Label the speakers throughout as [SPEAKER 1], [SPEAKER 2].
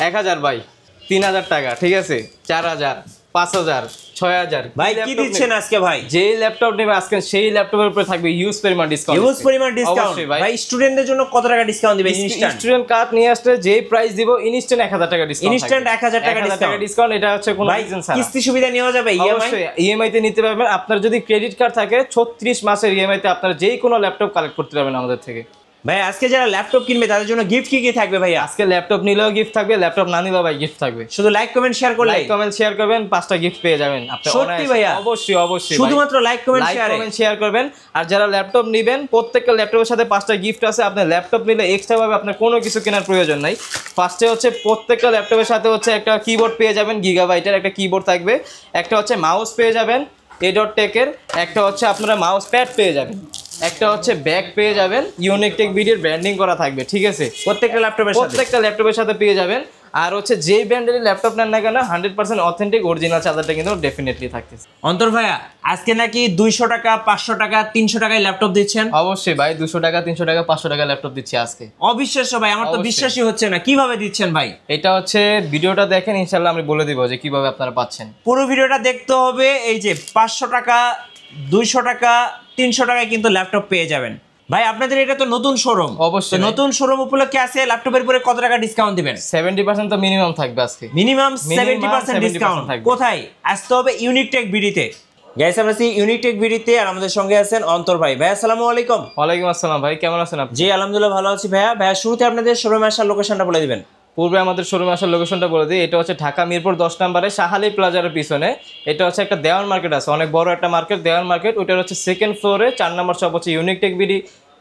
[SPEAKER 1] 1000 ভাই, 3000 টাকা, ঠিক আছে, 4000, 5000, 6000
[SPEAKER 2] ভাই কি দিচ্ছেন আজকে ভাই?
[SPEAKER 1] যে ল্যাপটপ নেবে আজকে সেই ল্যাপটপের উপরে থাকবে হিউজ পরিমাণ ডিসকাউন্ট।
[SPEAKER 2] হিউজ পরিমাণ ডিসকাউন্ট ভাই। স্টুডেন্টদের জন্য কত টাকা ডিসকাউন্ট দিবেন? ইনস্ট্যান্ট
[SPEAKER 1] স্টুডেন্ট কার্ড নিয়ে আসলে যে প্রাইস দিব ইনস্ট্যান্ট 1000 টাকা ডিসকাউন্ট।
[SPEAKER 2] ইনস্ট্যান্ট 1000 টাকা
[SPEAKER 1] ডিসকাউন্ট। এটা হচ্ছে কোনো রিজন ছাড়া।
[SPEAKER 2] কিস্তি সুবিধা নেওয়া যাবে?
[SPEAKER 1] ইএমআই তে নিতে পারবেন। আপনার যদি ক্রেডিট কার্ড থাকে 36 মাসের ইএমআই তে আপনারা যেই কোনো ল্যাপটপ কালেক্ট করতে পারবেন আমাদের থেকে।
[SPEAKER 2] ভাই আজকে যারা ল্যাপটপ কিনবে তাদের জন্য গিফট কি থাকবে ভাই?
[SPEAKER 1] আজকে ল্যাপটপ নিলেও গিফট থাকবে, ল্যাপটপ না নিলেও ভাই গিফট থাকবে।
[SPEAKER 2] শুধু লাইক কমেন্ট শেয়ার করলে,
[SPEAKER 1] লাইক কমেন্ট শেয়ার করবেন 5টা গিফট পেয়ে যাবেন আপনি।
[SPEAKER 2] সত্যি ভাইয়া?
[SPEAKER 1] অবশ্যই অবশ্যই,
[SPEAKER 2] শুধুমাত্র লাইক কমেন্ট
[SPEAKER 1] শেয়ার করবেন। আর যারা ল্যাপটপ নেবেন প্রত্যেকটা ল্যাপটপের সাথে 5টা গিফট আছে। আপনি ল্যাপটপ নিলে এক্সট্রা ভাবে আপনার কোনো কিছু কেনার প্রয়োজন নাই। ফার্স্টে হচ্ছে প্রত্যেকটা ল্যাপটপের সাথে হচ্ছে একটা কিবোর্ড পেয়ে যাবেন, গিগাবাইটের একটা কিবোর্ড থাকবে, একটা হচ্ছে মাউস পেয়ে যাবেন A.Tech-এর, একটা হচ্ছে আপনারা মাউস প্যাড পেয়ে যাবেন, একটা হচ্ছে ব্যাগ পেয়ে যাবেন, ইউনিক টেক ভিডিওর ব্র্যান্ডিং করা থাকবে, ঠিক আছে,
[SPEAKER 2] প্রত্যেকটা ল্যাপটপের সাথে
[SPEAKER 1] পেয়ে যাবেন। আর হচ্ছে যেই ব্র্যান্ডের ল্যাপটপ নেন না কেন 100% অথেন্টিক অরিজিনাল চার্জারটা কিন্তু ডেফিনেটলি থাকতেছে।
[SPEAKER 2] অন্তর ভাইয়া আজকে নাকি 200 টাকা, 500 টাকা, 300 টাকায় ল্যাপটপ দিচ্ছেন?
[SPEAKER 1] অবশ্যই ভাই, 200 টাকা, 300 টাকা, 500 টাকা ল্যাপটপ দিচ্ছি আজকে।
[SPEAKER 2] অবিশ্বাস্য ভাই, আমার তো বিশ্বাসই হচ্ছে না। কিভাবে দিচ্ছেন ভাই?
[SPEAKER 1] এটা হচ্ছে ভিডিওটা দেখেন, ইনশাআল্লাহ আমি বলে দিব যে কিভাবে আপনারা পাচ্ছেন।
[SPEAKER 2] পুরো ভিডিওটা দেখতে হবে। এই যে 500 টাকা, 200 টাকা, 300 টাকায় কিন্তু ল্যাপটপ পেয়ে যাবেন। ভাই আপনাদের এটা তো নতুন শোরুম,
[SPEAKER 1] অবশ্যই
[SPEAKER 2] নতুন শোরুম উপলক্ষে আছে ল্যাপটপের উপরে কত টাকা ডিসকাউন্ট দিবেন?
[SPEAKER 1] 70% তো মিনিমাম থাকবে আজকে।
[SPEAKER 2] Minimum 70% discount. কোথায় আসতে হবে? Unique take ভিডিতে। গাইস আমরা আছি ইউনিক টেক ভিডিতে, আর আমাদের সঙ্গে আছেন অন্তর ভাই। ভাই আসসালামু আলাইকুম।
[SPEAKER 1] ওয়ালাইকুম আসসালাম ভাই, কেমন আছেন আপনি?
[SPEAKER 2] জি আলহামদুলিল্লাহ ভালো আছি ভাইয়া। ভাইয়া শুরুতে আপনাদের শোরুমে আসার লোকেশনটা বলে দিবেন।
[SPEAKER 1] পূর্বে আমাদের শোরুমে আসার লোকেশনটা বলে দিই। এটা হচ্ছে ঢাকা মিরপুর 10 নম্বরে শাহালি প্লাজার পিছনে। এটা হচ্ছে একটা দেওয়ান মার্কেট আছে, অনেক বড় একটা মার্কেট, দেওয়ান মার্কেট। ওটার হচ্ছে সেকেন্ড ফ্লোরে 4 নম্বর শপ হচ্ছে ইউনিক টেক ভিডি।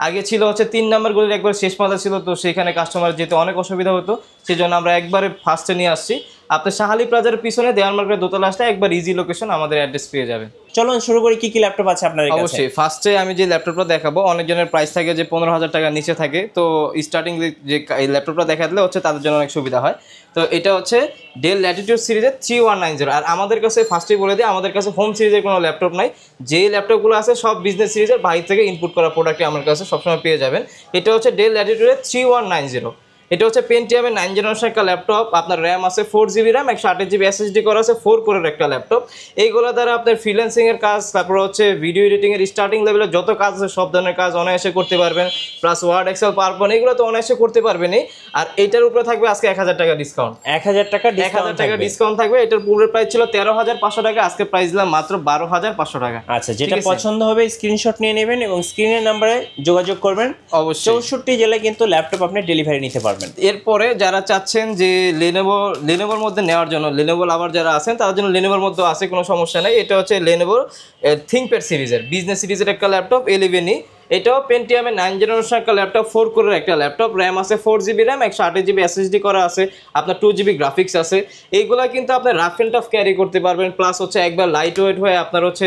[SPEAKER 1] আগে ছিল হচ্ছে 3 নম্বর গলির একবার শেষ মাথা ছিল, তো সেখানে কাস্টমার যেতে অনেক অসুবিধা হতো, সেই জন্য আমরা একবারে ফার্স্টে নিয়ে আসছি। আপনার শাহালি প্লাজার পিছনে দেওয়ান মার্কেটের দোতলা আসলে একবার ইজি লোকেশন, আমাদের অ্যাড্রেস পেয়ে যাবেন।
[SPEAKER 2] চলুন শুরু করি, কি কি ল্যাপটপ আছে আপনাদের কাছে?
[SPEAKER 1] অবশ্যই ফার্স্টে আমি যে ল্যাপটপটা দেখাবো, অনেকজনের প্রাইস থাকে যে 15,000 টাকার নিচে থাকে, তো স্টার্টিং যে এই ল্যাপটপটা দেখালে হচ্ছে তাদের জন্য অনেক সুবিধা হয়। তো এটা হচ্ছে ডেল ল্যাটিটিউড সিরিজের 3190। আর আমাদের কাছে ফার্স্টেই বলে দিই, আমাদের কাছে হোম সিরিজের কোনো ল্যাপটপ নাই। যে ল্যাপটপগুলো আছে সব বিজনেস সিরিজের বাইরে থেকে ইনপুট করা প্রোডাক্টই আমার কাছে সবসময় পেয়ে যাবেন। এটা হচ্ছে ডেল ল্যাটিটিউডের 3190। এটা হচ্ছে পেন্টিয়ামের 9 জেনারেশন একটা ল্যাপটপ। আপনার র্যাম আছে 4GB র্যাম, 128GB SSD করা আছে, 4 কোরের একটা ল্যাপটপ। এইগুলো দ্বারা আপনার ফ্রিল্যান্সিংয়ের কাজ, তারপর হচ্ছে ভিডিও এডিটিংয়ের স্টার্টিং লেভেলের যত কাজ আছে সব ধরনের কাজ অনায়াসে করতে পারবেন। প্লাস ওয়ার্ড, এক্সেল, পাওয়ারপয়েন্ট এগুলো তো অনায়াসে করতে পারবেনই। আর এটার উপরে থাকবে আজকে 1000 টাকা ডিসকাউন্ট।
[SPEAKER 2] 1000 টাকা
[SPEAKER 1] ডিসকাউন্ট থাকবে। এটার পূর্বের প্রাইস ছিল 13,500 টাকা, আজকে প্রাইস দিলাম মাত্র 12,500 টাকা।
[SPEAKER 2] আচ্ছা, যেটা পছন্দ হবে স্ক্রিনশট নিয়ে নেবেন এবং স্ক্রিনের নাম্বারে যোগাযোগ করবেন। অবশ্যই 64 জেলায় কিন্তু ল্যাপটপ আপনি ডেলিভারি নিতে পারবেন।
[SPEAKER 1] এরপরে যারা চাচ্ছেন যে লেনোভোর মধ্যে নেওয়ার জন্য, লেনোভো আবার যারা আছেন তাদের জন্য লেনোভোর মধ্যে আছে, কোনো সমস্যা নেই। এটা হচ্ছে লেনোভোর থিংকপ্যাড সিরিজের বিজনেস সিরিজের একটা ল্যাপটপ 11E। এটাও পেন্টিয়ামের 9 জেনারেশন একটা ল্যাপটপ, 4 কোরের একটা ল্যাপটপ, র্যাম আছে 4GB র্যাম, 128GB SSD করা আছে, আপনার 2GB গ্রাফিক্স আছে। এইগুলা কিন্তু আপনার রাফ অ্যান্ড টাফ ক্যারি করতে পারবেন। প্লাস হচ্ছে একবার লাইট ওয়েট হয়ে আপনার হচ্ছে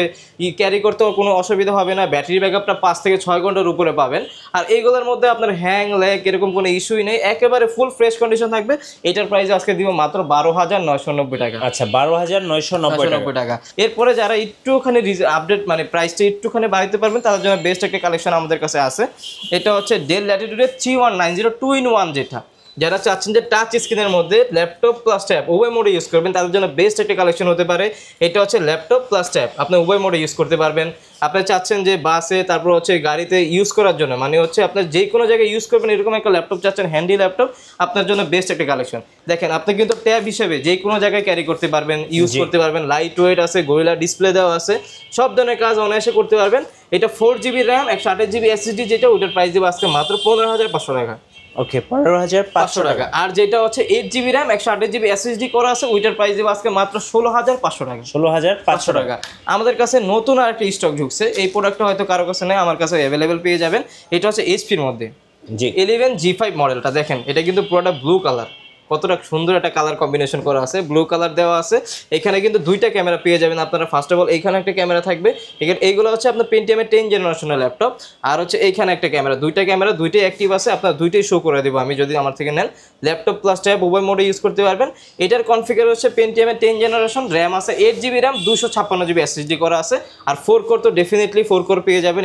[SPEAKER 1] ক্যারি করতেও কোনো অসুবিধা হবে না। ব্যাটারি ব্যাকআপটা 5 থেকে 6 ঘন্টার উপরে পাবেন। আর এইগুলোর মধ্যে আপনার হ্যাং ল্যাগ এরকম কোনো ইস্যুই নেই, একেবারে ফুল ফ্রেশ কন্ডিশন থাকবে। এটার প্রাইস আজকে দিব মাত্র 12,990 টাকা।
[SPEAKER 2] আচ্ছা, 12,990 টাকা।
[SPEAKER 1] এরপরে যারা একটুখানি আপডেট মানে প্রাইসটা একটুখানি বাড়াতে পারবেন তাদের জন্য বেস্ট একটা কালেকশন আমাদের কাছে আছে। এটা হচ্ছে ডেল ল্যাটিটিউডের 3190 2-in-1, যেটা যারা চাচ্ছেন যে টাচ স্ক্রিনের মধ্যে ল্যাপটপ প্লাস ট্যাব উভয় মোডে ইউজ করবেন তাদের জন্য বেস্ট একটা কালেকশন হতে পারে। এটা হচ্ছে ল্যাপটপ প্লাস ট্যাব, আপনি উভয় মোডে ইউজ করতে পারবেন। আপনি চাচ্ছেন যে বাসে, তারপর হচ্ছে গাড়িতে ইউজ করার জন্য, মানে হচ্ছে আপনার যে কোনো জায়গায় ইউজ করবেন এরকম একটা ল্যাপটপ চাচ্ছেন, হ্যান্ডি ল্যাপটপ, আপনার জন্য বেস্ট একটা কালেকশন। দেখেন আপনি কিন্তু ট্যাব হিসেবে যে কোনো জায়গায় ক্যারি করতে পারবেন, ইউজ করতে পারবেন। লাইট ওয়েট আছে, গরিলা ডিসপ্লে দেওয়া আছে, সব ধরনের কাজ অনায়াসে করতে পারবেন। এটা 4GB র্যাম, 128GB SSD, যেটা ওটার প্রাইস দেবো আজকে মাত্র 15,500 টাকা।
[SPEAKER 2] ওকে, 15,500 টাকা।
[SPEAKER 1] আর যেটা হচ্ছে 8GB র্যাম, 128GB SSD করা আছে, ওইটার প্রাইস দেবো আজকে মাত্র 16,500 টাকা।
[SPEAKER 2] 16,500 টাকা।
[SPEAKER 1] আমাদের কাছে নতুন আর একটা স্টক ঢুকছে, এই প্রোডাক্টটা হয়তো কারো কাছে নেই, আমার কাছে অ্যাভেলেবেল পেয়ে যাবেন। এটা হচ্ছে এইচপির মধ্যে 11 G5 মডেলটা। দেখেন এটা কিন্তু পুরোটা ব্লু কালার, কতটা সুন্দর একটা কালার কম্বিনেশন করা আছে, ব্লু কালার দেওয়া আছে। এখানে কিন্তু দুইটা ক্যামেরা পেয়ে যাবেন আপনারা। ফার্স্ট অফ অল এইখানে একটা ক্যামেরা থাকবে, এখানে এইগুলো হচ্ছে আপনার পেন্টিয়ামের 10 জেনারেশনের ল্যাপটপ। আর হচ্ছে এইখানে একটা ক্যামেরা, দুইটাই অ্যাক্টিভ আছে, আপনার দুইটাই শো করে দেবো আমি যদি আমার থেকে নেন। ল্যাপটপ প্লাস ট্যাব উভয় মোডে ইউজ করতে পারবেন। এটার কনফিগার হচ্ছে পেন্টিয়ামের 10 জেনারেশন, র্যাম আছে 8GB র্যাম, 256GB SSD করা আছে। আর 4 কোর তো ডেফিনেটলি 4 কোর পেয়ে যাবেন।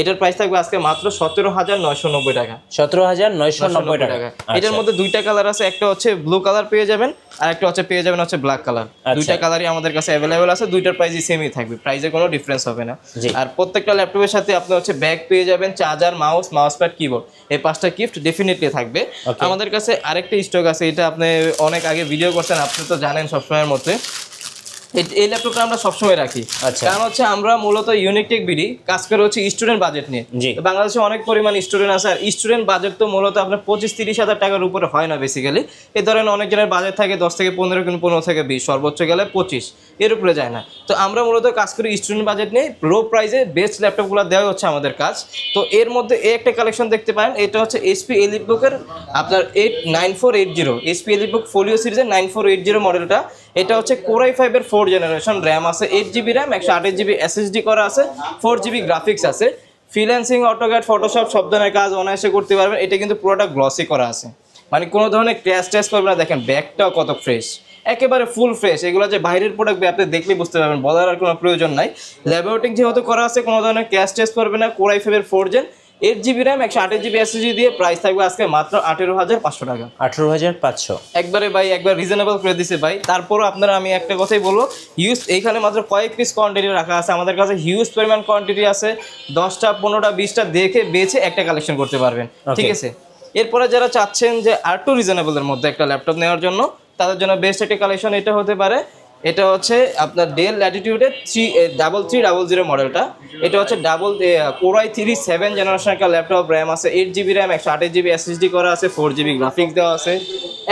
[SPEAKER 1] এটার প্রাইস থাকবে আজকে মাত্র 17,990 টাকা।
[SPEAKER 2] 17,990 টাকা।
[SPEAKER 1] এটার মধ্যে দুইটা কালার আছে, একটা হচ্ছে ব্লু কালার পেয়ে যাবেন, আর একটা হচ্ছে পেয়ে যাবেন হচ্ছে ব্ল্যাক কালার। দুইটা কালারই আমাদের কাছে অ্যাভেলেবেল আছে, দুইটার প্রাইসই সেমই থাকবে, প্রাইসে কোনো ডিফারেন্স হবে না। আর প্রত্যেকটা ল্যাপটপের সাথে আপনি হচ্ছে ব্যাগ পেয়ে যাবেন, চার্জার, মাউস প্যাড, কিবোর্ড, এই 5টা গিফট ডেফিনেটলি থাকবে। আমাদের কাছে আরেকটা স্টক আছে, এটা আপনি অনেক আগে ভিডিও করছেন, আপনি তো জানেন সবসময়ের মধ্যে এই ল্যাপটপটা আমরা সবসময় রাখি, কারণ হচ্ছে আমরা মূলত ইউনিকটেক বিডি কাজ করে হচ্ছে স্টুডেন্ট বাজেট নিয়ে। বাংলাদেশে অনেক পরিমাণ স্টুডেন্ট আছে, আর স্টুডেন্ট বাজেট তো মূলত আপনার 25-30 হাজার টাকার উপরে হয় না বেসিক্যালি। এই ধরেন অনেকজনের বাজেট থাকে 10 থেকে 15, কিন্তু 15 থেকে 20, সর্বোচ্চ গেলে 25, এর উপরে যায় না। তো আমরা মূলত কাজ করি স্টুডেন্ট বাজেট নিয়ে, লো প্রাইসে বেস্ট ল্যাপটপগুলো দেওয়া হচ্ছে আমাদের কাজ। তো এর মধ্যে এই একটা কালেকশন দেখতে পারেন, এটা হচ্ছে HP EliteBook-এর আপনার 9480, HP EliteBook ফোলিও সিরিজের 9480 মডেলটা। এটা হচ্ছে Core i5-এর 4th জেনারেশন, র্যাম আছে 8GB র্যাম, 128GB SSD করা আছে, 4GB গ্রাফিক্স আছে, ফ্রিল্যান্সিং, অটোক্যাড, ফটোশপ সব ধরনের কাজ অনায়াসে করতে পারবেন। এটা কিন্তু পুরোটা গ্লসি করা আছে, মানে কোনো ধরনের ক্র্যাশ ট্যাশ করবে না। দেখেন ব্যাগটাও কত ফ্রেশ, একেবারে ফুল ফ্রেশ। এগুলো যে বাইরের প্রোডাক্ট আপনি দেখলেই বুঝতে পারবেন, বলার আর কোনো প্রয়োজন নাই। ল্যাবরেটরি যেহেতু করা আছে, কোনো ধরনের ক্র্যাশ ট্যাশ করবে না। Core i5-এর 4th gen, 8GB RAM, 128GB SSD দিয়ে প্রাইস থাকবে আজকে মাত্র 18,500 টাকা।
[SPEAKER 2] 18,500
[SPEAKER 1] একবারে ভাই, একবার রিজনেবল করে দিছে ভাই। তারপরও আপনারা আমি একটা কথাই বলবো, হিউজ এইখানে মাত্র কয়েক পিস কোয়ান্টিটি রাখা আছে, আমাদের কাছে হিউজ পরিমাণ কোয়ান্টিটি আছে। 10টা 15টা 20টা দেখে বেছে একটা কালেকশন করতে পারবেন, ঠিক আছে। এরপরে যারা চাচ্ছেন যে আর টু রিজনেবলের মধ্যে একটা ল্যাপটপ নেওয়ার জন্য, তাদের জন্য বেস্ট একটা কালেকশন এটা হতে পারে। এটা হচ্ছে আপনার ডেল ল্যাটিটিউডের 3300 মডেলটা। এটা হচ্ছে Core i3 7th জেনারেশন একটা ল্যাপটপ, র্যাম আছে 8GB র্যাম, 128GB SSD করা আছে, 4GB গ্রাফিক্স দেওয়া আছে,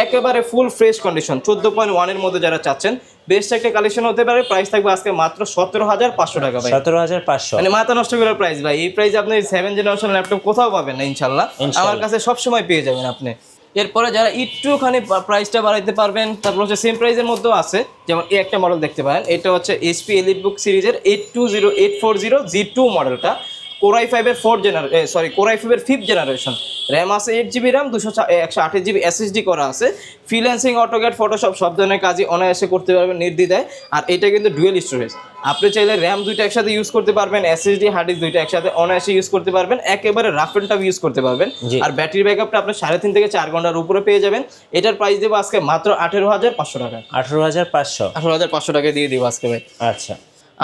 [SPEAKER 1] একেবারে ফুল ফ্রেশ কন্ডিশন। 14.1-এর মধ্যে যারা চাচ্ছেন বেস্ট একটা কালেকশন হতে পারে। প্রাইস থাকবে আজকে মাত্র 17,500 টাকা ভাই।
[SPEAKER 2] 17,500
[SPEAKER 1] মানে মাথা নষ্ট করার প্রাইস ভাই। এই প্রাইসে আপনি 7th জেনারেশন ল্যাপটপ কোথাও পাবেন না ইনশাল্লাহ, আমার কাছে সবসময় পেয়ে যাবেন আপনি। এরপরে যারা একটুখানি প্রাইসটা বাড়াইতে পারবেন, তারপর হচ্ছে সেম প্রাইসের মধ্যেও আছে, যেমন এই একটা মডেল দেখতে পারেন। এটা হচ্ছে HP EliteBook সিরিজের 840 G2 মডেলটা, Core i5-এর 5th জেনারেশন, র্যাম আছে 8GB র্যাম, 128GB SSD করা আছে, ফ্রিল্যান্সিং, অটোক্যাড, ফটোশপ সব ধরনের কাজই অনায়াসে করতে পারবেন নির্দ্বিধায়। আর এটা কিন্তু ডুয়েল স্টোরেজ, আপনি চাইলে র্যাম দুইটা একসাথে ইউজ করতে পারবেন, SSD হার্ড ডিস্ক দুইটা একসাথে অনায়াসে ইউজ করতে পারবেন, একেবারে রাফ এন্ড টাফ ইউজ করতে পারবেন। আর ব্যাটারি ব্যাকআপটা আপনি 3.5 থেকে 4 ঘন্টার উপরে পেয়ে যাবেন। এটার প্রাইস দেবো আজকে মাত্র 18,500 টাকা।
[SPEAKER 2] 18,500
[SPEAKER 1] টাকা দিয়ে দিব আজকে ভাই।
[SPEAKER 2] আচ্ছা,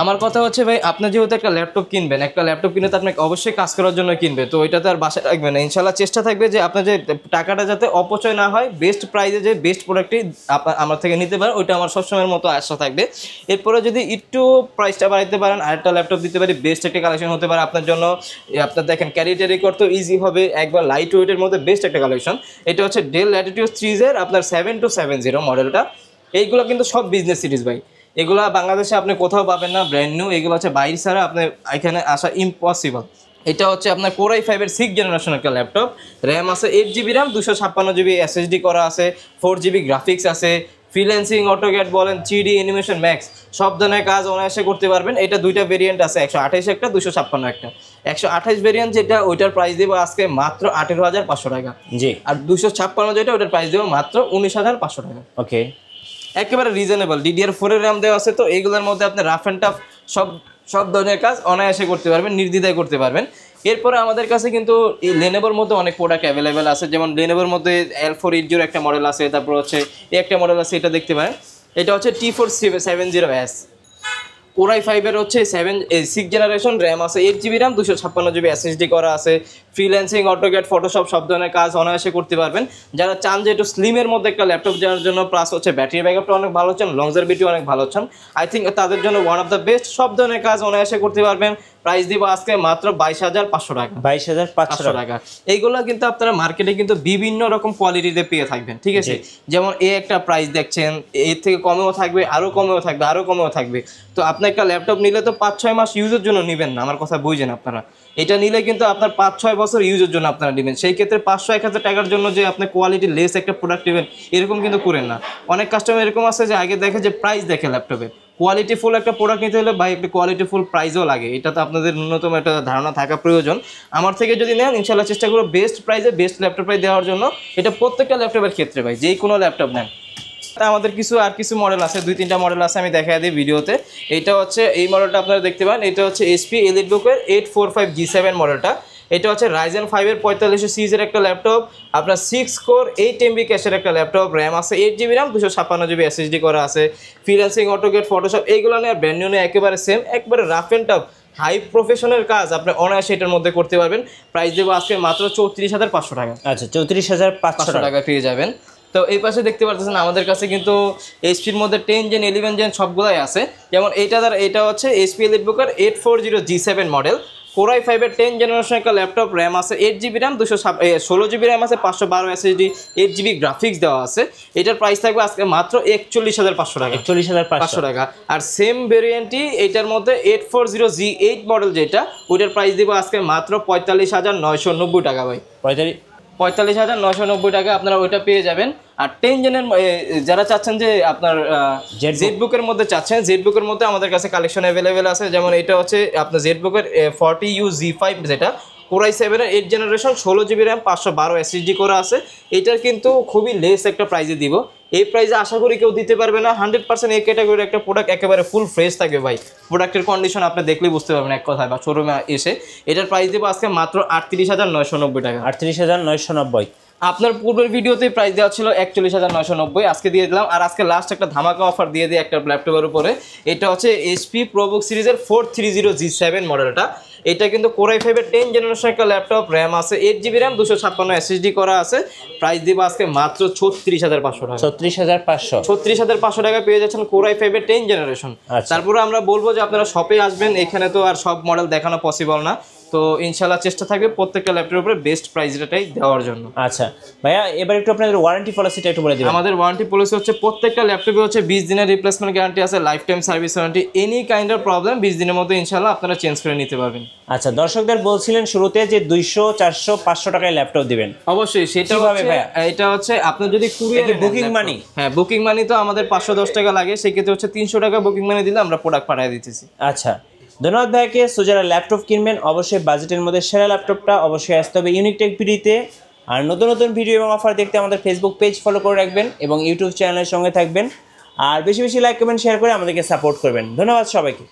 [SPEAKER 1] আমার কথা হচ্ছে ভাই, আপনি যেহেতু একটা ল্যাপটপ কিনবেন, একটা ল্যাপটপ কিনে তো আপনাকে অবশ্যই কাজ করার জন্য কিনবে, তো ওইটাতে আর বাসায় রাখবেন না। ইনশাল্লাহ চেষ্টা থাকবে যে আপনার যে টাকাটা যাতে অপচয় না হয়, বেস্ট প্রাইসে যে বেস্ট প্রোডাক্টই আমার থেকে নিতে পারেন, ওইটা আমার সবসময়ের মতো আশা থাকবে। এরপরে যদি একটু প্রাইসটা বাড়াইতে পারেন, আরেকটা ল্যাপটপ দিতে পারি, বেস্ট একটা কালেকশন হতে পারে আপনার জন্য। আপনার দেখেন ক্যারি ট্যারি করতেও ইজি হবে, একবার লাইট ওয়েটের মধ্যে বেস্ট একটা কালেকশন। এটা হচ্ছে ডেল ল্যাটিটিউড সিরিজের আপনার 7270 মডেলটা। এইগুলো কিন্তু সব বিজনেস সিরিজ ভাই, এগুলো বাংলাদেশে আপনি কোথাও পাবেন না, ব্র্যান্ড নিউ। এগুলো হচ্ছে বাইরে ছাড়া আপনার এখানে আসা ইম্পসিবল। এটা হচ্ছে আপনার Core i5-এর 6th জেনারেশন একটা ল্যাপটপ, র্যাম আছে 8GB র্যাম, 256GB SSD করা আছে, 4GB গ্রাফিক্স আছে, ফ্রিল্যান্সিং, অটোক্যাড বলেন, 3D অ্যানিমেশন ম্যাক্স সব ধরনের কাজ অনায়াসে করতে পারবেন। এটা দুইটা ভেরিয়েন্ট আছে, 128 একটা, 256 একটা। 128 ভেরিয়েন্ট যেটা, ওইটার প্রাইস দেবো আজকে মাত্র 18,500 টাকা।
[SPEAKER 2] জি।
[SPEAKER 1] আর 256 যেটা, ওইটার প্রাইস দেবো মাত্র 19,500 টাকা।
[SPEAKER 2] ওকে,
[SPEAKER 1] একেবারে রিজনেবল। DDR4-এর র্যাম দেওয়া আছে, তো এইগুলোর মধ্যে আপনি রাফ অ্যান্ড টাফ সব ধরনের কাজ অনায়াসে করতে পারবেন, নির্দ্বিধায় করতে পারবেন। এরপরে আমাদের কাছে কিন্তু এই লেনোভোর মধ্যে অনেক প্রোডাক্ট অ্যাভেলেবেল আছে, যেমন লেনোভোর মধ্যে L480 একটা মডেল আছে, তারপর হচ্ছে এই একটা মডেল আছে, এটা দেখতে পারেন। এটা হচ্ছে T470S, Core i5-এর হচ্ছে 6th জেনারেশন, র্যাম আছে 8GB র্যাম, 256GB SSD করা আছে, ফ্রিল্যান্সিং, অটোক্যাড, ফটোশপ সব ধরনের কাজ অনায়াসে করতে পারবেন। যারা চান যে একটু স্লিমের মধ্যে একটা ল্যাপটপ যাওয়ার জন্য, প্লাস হচ্ছে ব্যাটারি ব্যাকআপটা অনেক ভালো চান, লংজারভিটি অনেক ভালো চান, আই থিঙ্ক তাদের জন্য ওয়ান অফ দ্য বেস্ট। সব ধরনের কাজ অনায়াসে করতে পারবেন। প্রাইস দিব আজকে মাত্র 22,500 টাকা।
[SPEAKER 2] 22,500
[SPEAKER 1] টাকা। এইগুলো কিন্তু আপনারা মার্কেটে কিন্তু বিভিন্ন রকম কোয়ালিটিতে পেয়ে থাকবেন, ঠিক আছে। যেমন এই একটা প্রাইস দেখছেন, এর থেকে কমেও থাকবে, আরও কমেও থাকবে, আরও কমেও থাকবে। তো আপনি একটা ল্যাপটপ নিলে তো 5-6 মাস ইউজের জন্য নেবেন না, আমার কথা বুঝেন আপনারা। এটা নিলে কিন্তু আপনার 5-6 বছর ইউজের জন্য আপনারা নেবেন। সেই ক্ষেত্রে 500-1000 টাকার জন্য যে আপনি কোয়ালিটি লেস একটা প্রোডাক্ট নেবেন, এরকম কিন্তু করেন না। অনেক কাস্টমার এরকম আছে যে আগে দেখে যে প্রাইস দেখে ল্যাপটপে, কোয়ালিটিফুল একটা প্রোডাক্ট নিতে হলে ভাই একটা কোয়ালিটিফুল প্রাইসও লাগে, এটা তো আপনাদের ন্যূনতম একটা ধারণা থাকা প্রয়োজন। আমার থেকে যদি নেন, ইনশাল্লাহ চেষ্টা করবো বেস্ট প্রাইসে বেস্ট ল্যাপটপ প্রাইস দেওয়ার জন্য। এটা প্রত্যেকটা ল্যাপটপের ক্ষেত্রে ভাই, যেই কোনো ল্যাপটপ নেন। আমাদের কিছু মডেল আছে, 2-3টা মডেল আছে, আমি দেখাই দিই ভিডিওতে। এইটা হচ্ছে এই মডেলটা আপনারা দেখতে পান, এটা হচ্ছে HP EliteBook-এর 845 G7 মডেলটা। এটা হচ্ছে Ryzen 5 এর 4500 সিরিজের একটা ল্যাপটপ, আপনার 6 কোর 8 MB ক্যাশের একটা ল্যাপটপ, র্যাম আছে 8GB র্যাম, 256GB SSD করা আছে, ফ্রিল্যান্সিং, অটোকেড, ফটোশপ এইগুলো নিয়ে ব্র্যান্ড নিউ নিয়ে একেবারে সেম, একবারে rough and tough high professional কাজ আপনি অনায়াসে এটার মধ্যে করতে পারবেন। প্রাইস দেবো আজকে মাত্র 34,500 টাকা।
[SPEAKER 2] আচ্ছা 34,500
[SPEAKER 1] টাকা পেয়ে যাবেন। তো এই পাশে দেখতে পাচ্ছেন আমাদের কাছে কিন্তু এইচপির মধ্যে 10 জেন 11 জেন সবগুলাই আছে। যেমন এটা হচ্ছে HP এলিটবুকের 840G7 model, Core i5 এর 10 জেনারেশন একটা ল্যাপটপ, র্যাম আছে 8GB র্যাম, 216GB র্যাম আছে, 512 SSD, 8GB গ্রাফিক্স দেওয়া আছে। এটার প্রাইস থাকবে আজকে মাত্র 41,500 টাকা।
[SPEAKER 2] 41,500
[SPEAKER 1] টাকা। আর সেম ভেরিয়েন্টই এটার মধ্যে 840G8 মডেল যেটা, ওইটার প্রাইস দিব আজকে মাত্র 45,990 টাকা ভাই। 45,990 টাকা আপনারা ওইটা পেয়ে যাবেন। আর 10 জেনের যারা চাচ্ছেন যে আপনার জেডবুকের মধ্যে চাচ্ছেন, জেডবুকের মধ্যে আমাদের কাছে কালেকশন অ্যাভেলেবেল আছে। যেমন এটা হচ্ছে আপনার জেডবুকের 40U Z5 যেটা, Core i7 এর 8 জেনারেশন, 16GB র্যাম, 512 SSD করা আছে। এটার কিন্তু খুবই লেস একটা প্রাইসে দিব। এই প্রাইসে আশা করি কেউ দিতে পারবে না। 100% এই ক্যাটাগরির একটা প্রোডাক্ট একেবারে ফুল ফ্রেশ থাকবে ভাই। প্রোডাক্টের কন্ডিশন আপনি দেখলেই বুঝতে পারবেন এক কথায়, বা শোরুমে এসে। এটার প্রাইস দেবো আজকে মাত্র 38,990 টাকা।
[SPEAKER 2] 38,990।
[SPEAKER 1] আপনার পূর্বের ভিডিওতে প্রাইস দেওয়া ছিল 41,990, আজকে দিয়ে দিলাম। আর আজকে লাস্ট একটা ধামাকা অফার দিয়ে দিই একটা ল্যাপটপের উপরে। এটা হচ্ছে এইচপি প্রোবুক সিরিজের 430G7 মডেলটা। এটা কিন্তু Core i5 এর 10 জেনারেশন একটা ল্যাপটপ, র্যাম আছে 8GB র্যাম, 256 SSD করা আছে। প্রাইস দিব আজকে মাত্র 36,500 টাকা।
[SPEAKER 2] 36,500
[SPEAKER 1] টাকা পেয়ে যাচ্ছেন Core i5 এর 10 জেনারেশন। তারপরে আমরা বলবো যে আপনারা শপে আসবেন, এখানে তো আর সব মডেল দেখানো পসিবল না। তো ইনশাআল্লাহ চেষ্টা থাকবে প্রত্যেকটা ল্যাপটপের উপরে বেস্ট প্রাইসটাই দেওয়ার জন্য।
[SPEAKER 2] আচ্ছা ভাইয়া, এবার একটু আপনাদের ওয়ারেন্টি পলিসিটা একটু বলে দিবেন।
[SPEAKER 1] আমাদের ওয়ারেন্টি পলিসি হচ্ছে প্রত্যেকটা ল্যাপটপে হচ্ছে 20 দিনের রিপ্লেসমেন্ট গ্যারান্টি আছে, life time service warranty. Any kind of problem 20 দিনের মধ্যে ইনশাআল্লাহ আপনারা চেঞ্জ করে নিতে পারবেন।
[SPEAKER 2] আচ্ছা, দর্শকদের বলছিলেন শুরুতে যে 200, 400, 500 টাকায় ল্যাপটপ দিবেন।
[SPEAKER 1] অবশ্যই সেটা
[SPEAKER 2] কিভাবে ভাইয়া?
[SPEAKER 1] এটা হচ্ছে আপনি যদি কুরিয়ারে
[SPEAKER 2] বুকিং মানি,
[SPEAKER 1] হ্যাঁ বুকিং মানি তো আমাদের 510 টাকা লাগে, সেক্ষেত্রে হচ্ছে 300 টাকা বুকিং মানি দিলে আমরা প্রোডাক্ট পাঠিয়ে দিতেছি।
[SPEAKER 2] আচ্ছা, ধন্যবাদ ভাইকে। সো যারা ল্যাপটপ কিনবেন অবশ্যই বাজেটের মধ্যে সেরা ল্যাপটপটা অবশ্যই আসতে হবে ইউনিক টেক ভিডিওতে। আর নতুন নতুন ভিডিও এবং অফার দেখতে আমাদের ফেসবুক পেজ ফলো করে রাখবেন এবং ইউটিউব চ্যানেলের সঙ্গে থাকবেন। আর বেশি বেশি লাইক কমেন্ট শেয়ার করে আমাদেরকে সাপোর্ট করবেন। ধন্যবাদ সবাইকে।